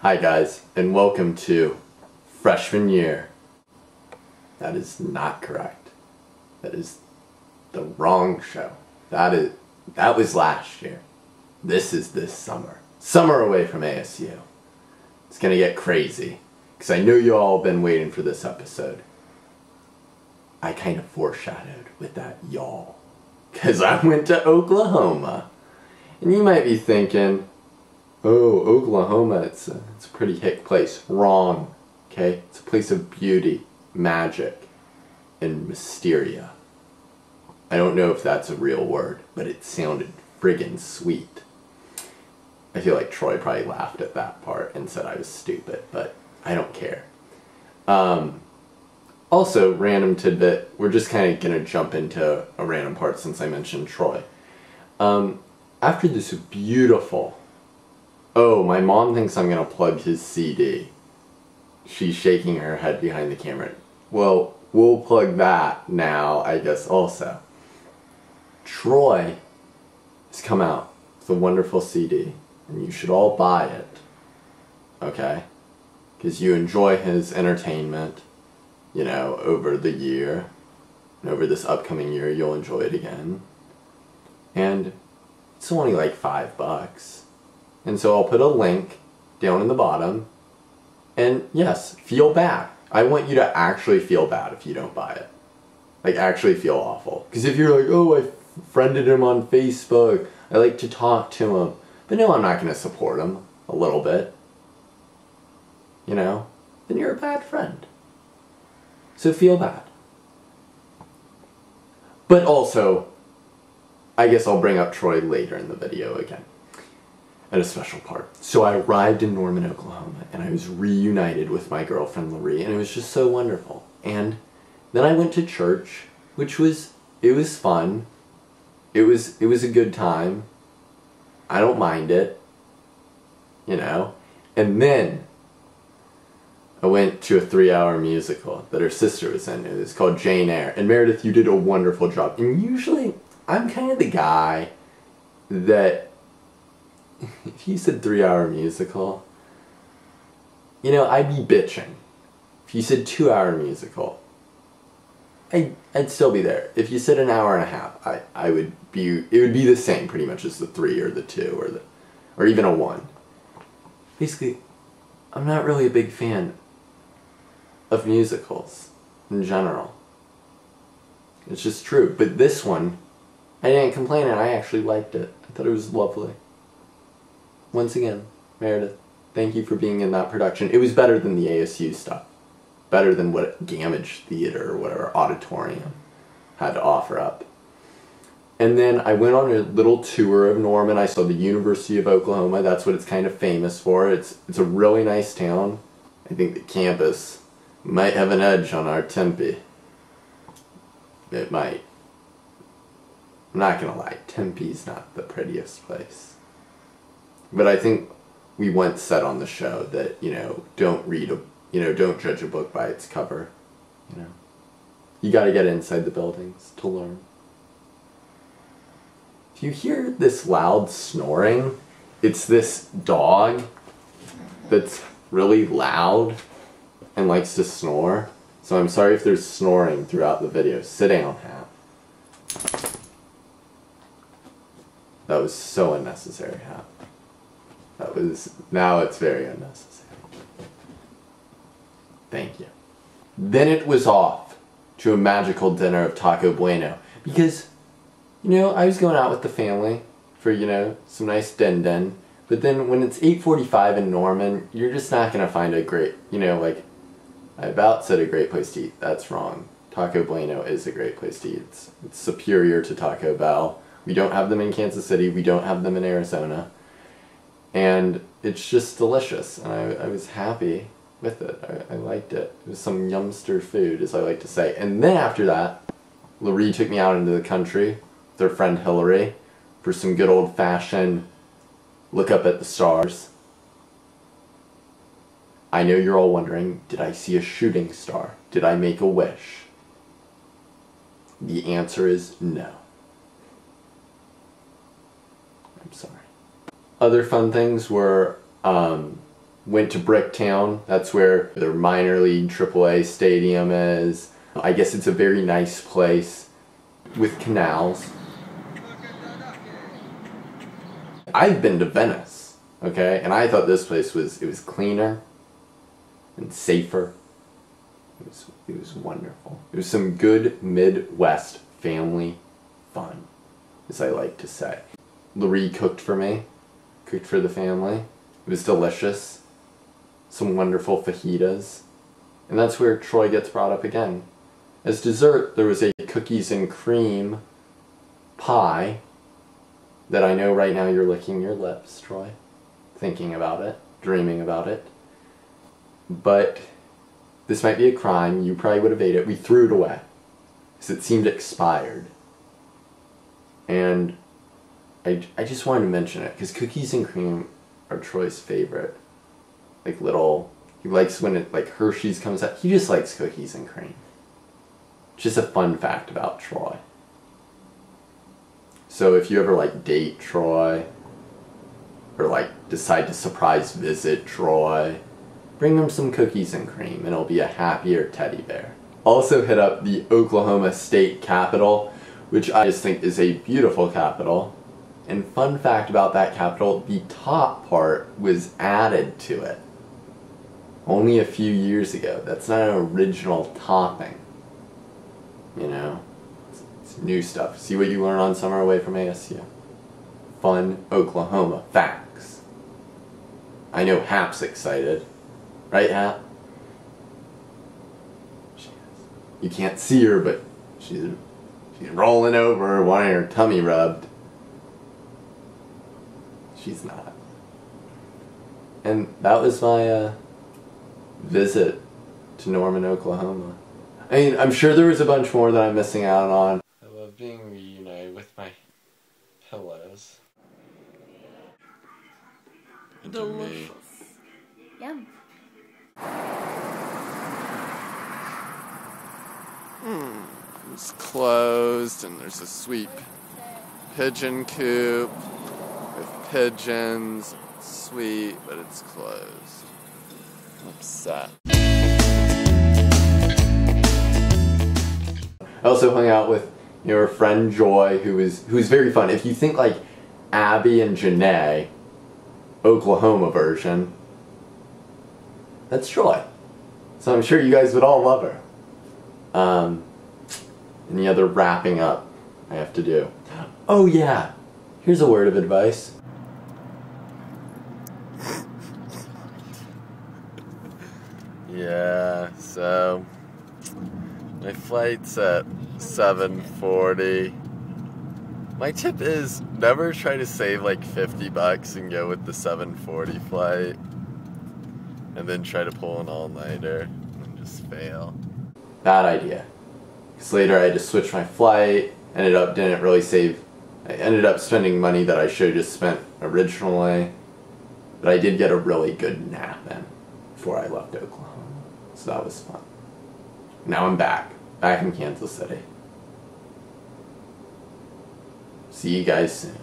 Hi guys, and welcome to freshman year. That is not correct. That is the wrong show. That was last year. This is this summer. Summer away from ASU. It's gonna get crazy, because I know you all been waiting for this episode. I kind of foreshadowed with that y'all, because I went to Oklahoma. And you might be thinking, oh, Oklahoma, it's a pretty hick place. Wrong, okay? It's a place of beauty, magic, and mysteria. I don't know if that's a real word, but it sounded friggin' sweet. I feel like Troy probably laughed at that part and said I was stupid, but I don't care. Also, random tidbit, we're just kind of going to jump into a random part since I mentioned Troy. After this beautiful... Oh, my mom thinks I'm going to plug his CD. She's shaking her head behind the camera. Well, we'll plug that now, I guess, also. Troy has come out with a wonderful CD, and you should all buy it. Okay? Because you enjoy his entertainment, you know, over the year. And over this upcoming year, you'll enjoy it again. And it's only like $5. And so I'll put a link down in the bottom. And yes, feel bad. I want you to actually feel bad if you don't buy it. Like, actually feel awful. Because if you're like, oh, I friended him on Facebook, I like to talk to him. But no, I'm not going to support him a little bit. You know? Then you're a bad friend. So feel bad. But also, I guess I'll bring up Troy later in the video again. At a special part. So I arrived in Norman, Oklahoma, and I was reunited with my girlfriend Loree, and it was just so wonderful. And then I went to church, which was, it was fun. It was a good time. I don't mind it. You know? And then I went to a 3-hour musical that her sister was in. It was called Jane Eyre. And Meredith, you did a wonderful job. And usually, I'm kind of the guy that... If you said 3-hour musical, you know, I'd be bitching. If you said 2-hour musical, I'd still be there. If you said an hour and a half, I would be, it would be the same pretty much as the 3 or the 2 or even a 1. Basically, I'm not really a big fan of musicals in general. It's just true. But this one, I didn't complain and I actually liked it. I thought it was lovely. Once again, Meredith, thank you for being in that production. It was better than the ASU stuff. Better than what Gamage Theater or whatever auditorium had to offer up. And then I went on a little tour of Norman. I saw the University of Oklahoma. That's what it's kind of famous for. It's a really nice town. I think the campus might have an edge on our Tempe. It might. I'm not gonna lie, Tempe's not the prettiest place. But I think we once said on the show that, you know, don't judge a book by its cover. You know, you gotta get inside the buildings to learn. If you hear this loud snoring, it's this dog that's really loud and likes to snore. So I'm sorry if there's snoring throughout the video. Sit down, Hap. That was so unnecessary, Hap. Now it's very unnecessary. Thank you. Then it was off to a magical dinner of Taco Bueno. Because, you know, I was going out with the family for, you know, some nice din-din. But then when it's 8:45 in Norman, you're just not going to find a great, you know, like, I about said a great place to eat. That's wrong. Taco Bueno is a great place to eat. It's superior to Taco Bell. We don't have them in Kansas City. We don't have them in Arizona. And it's just delicious, and I was happy with it. I liked it. It was some yumster food, as I like to say. And then after that, Loree took me out into the country with her friend Hillary for some good old-fashioned look up at the stars. I know you're all wondering, did I see a shooting star? Did I make a wish? The answer is no. I'm sorry. Other fun things were Went to Bricktown. That's where their minor league AAA stadium is. I guess it's a very nice place with canals. I've been to Venice, okay, and I thought this place was cleaner and safer. It was wonderful. It was some good Midwest family fun, as I like to say. Laurie cooked for me, cooked for the family. It was delicious. Some wonderful fajitas. And that's where Troy gets brought up again. As dessert, there was a cookies and cream pie that I know right now you're licking your lips, Troy. Thinking about it, dreaming about it. But this might be a crime. You probably would have ate it. We threw it away because it seemed expired. And I just wanted to mention it because cookies and cream are Troy's favorite. Like little, he likes when it, like Hershey's comes out. He just likes cookies and cream. Just a fun fact about Troy. So if you ever like date Troy, or like decide to surprise visit Troy, bring him some cookies and cream and it'll be a happier teddy bear. Also hit up the Oklahoma State Capitol, which I just think is a beautiful capitol. And fun fact about that capitol, the top part was added to it only a few years ago. That's not an original topping. You know? It's new stuff. See what you learn on Summer Away from ASU. Fun Oklahoma facts. I know Hap's excited. Right, Hap? She is. You can't see her, but she's rolling over, wanting her tummy rubbed. She's not. And that was my visit to Norman, Oklahoma. I mean, I'm sure there was a bunch more that I'm missing out on. I love being reunited with my pillows. Delicious. Yum. It's closed and there's a sweet pigeon coop with pigeons. It's sweet, but it's closed. I'm upset. I also hung out with our friend Joy, who was very fun. If you think like Abby and Janae, Oklahoma version, that's Joy. So I'm sure you guys would all love her. Any other wrapping up I have to do? Oh yeah, here's a word of advice. Yeah, so my flight's at 7:40. My tip is never try to save like $50 and go with the 7:40 flight and then try to pull an all-nighter and just fail. Bad idea. Because later I had to switch my flight, didn't really save. I ended up spending money that I should have just spent originally. But I did get a really good nap in before I left Oklahoma. So that was fun. Now I'm back in Kansas City. See you guys soon.